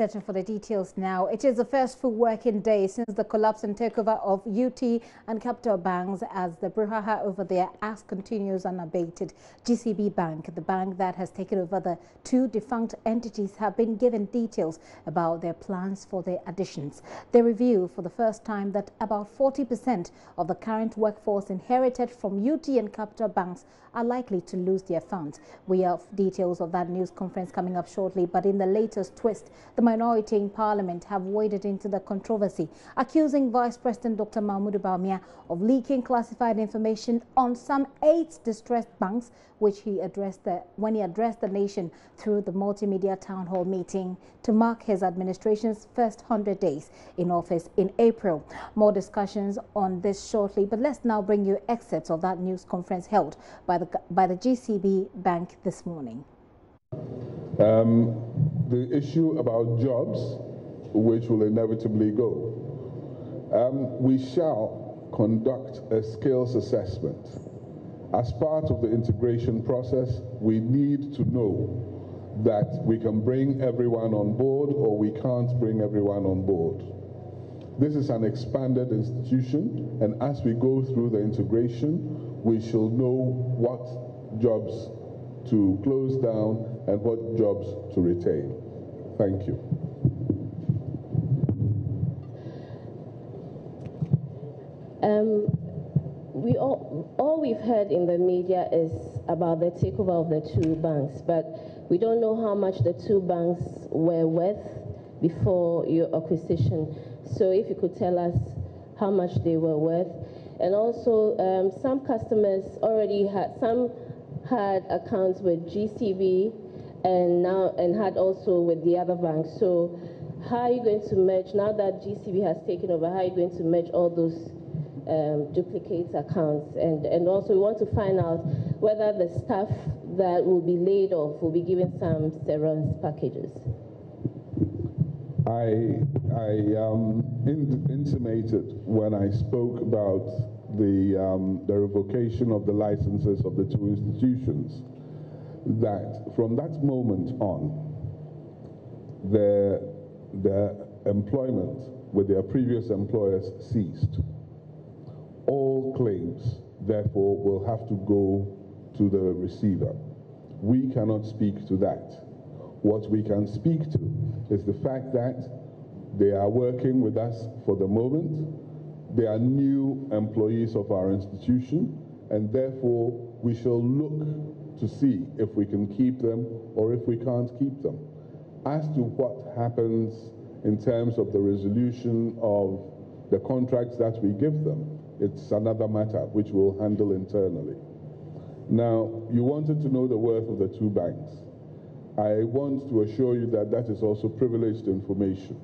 searching for the details now. It is the first full working day since the collapse and takeover of UT and Capital banks as the brouhaha over their acts continues unabated. GCB Bank, the bank that has taken over the two defunct entities, have been given details about their plans for their additions. They reveal for the first time that about 40% of the current workforce inherited from UT and Capital banks are likely to lose their funds. We have details of that news conference coming up shortly, but in the latest twist, the minority in Parliament have waded into the controversy, accusing Vice President Dr. Mahmoud Bawumia of leaking classified information on some 8 distressed banks, which he addressed when he addressed the nation through the multimedia town hall meeting to mark his administration's first 100 days in office in April. More discussions on this shortly, but let's now bring you excerpts of that news conference held by the GCB Bank this morning. The issue about jobs, which will inevitably go. We shall conduct a skills assessment. As part of the integration process, we need to know that we can bring everyone on board or we can't bring everyone on board. This is an expanded institution, and as we go through the integration, we shall know what jobs to close down and what jobs to retain. Thank you. All we've heard in the media is about the takeover of the two banks, but we don't know how much the two banks were worth before your acquisition. So if you could tell us how much they were worth. And also, some customers already had accounts with GCB and had also with the other banks. So how are you going to merge, now that GCB has taken over, how are you going to merge all those duplicate accounts? And also we want to find out whether the staff that will be laid off will be given some severance packages. I intimated when I spoke about the revocation of the licenses of the two institutions that from that moment on, the employment with their previous employers ceased. All claims, therefore, will have to go to the receiver. We cannot speak to that. What we can speak to is the fact that they are working with us for the moment. They are new employees of our institution, and therefore we shall look to see if we can keep them or if we can't keep them. As to what happens in terms of the resolution of the contracts that we give them, it's another matter which we'll handle internally. Now, you wanted to know the worth of the two banks. I want to assure you that that is also privileged information.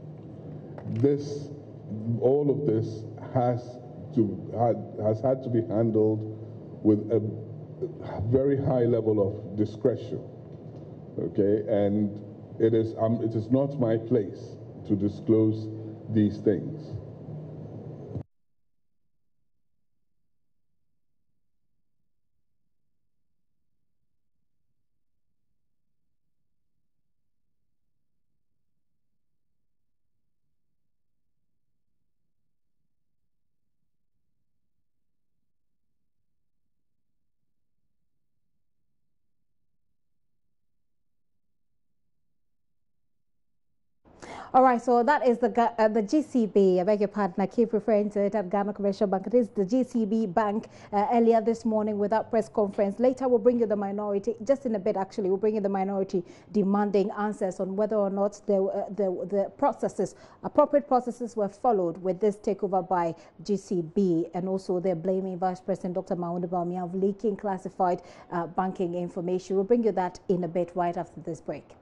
All of this has had to be handled with a very high level of discretion, okay? And it is not my place to disclose these things. All right, so that is the GCB. I beg your pardon, I keep referring to it at Ghana Commercial Bank. It is the GCB Bank earlier this morning with that press conference. Later, we'll bring you the minority, just in a bit actually, we'll bring you the minority demanding answers on whether or not the processes, appropriate processes were followed with this takeover by GCB. And also they're blaming Vice President Dr. Mahmoud Bawumia of leaking classified banking information. We'll bring you that in a bit right after this break.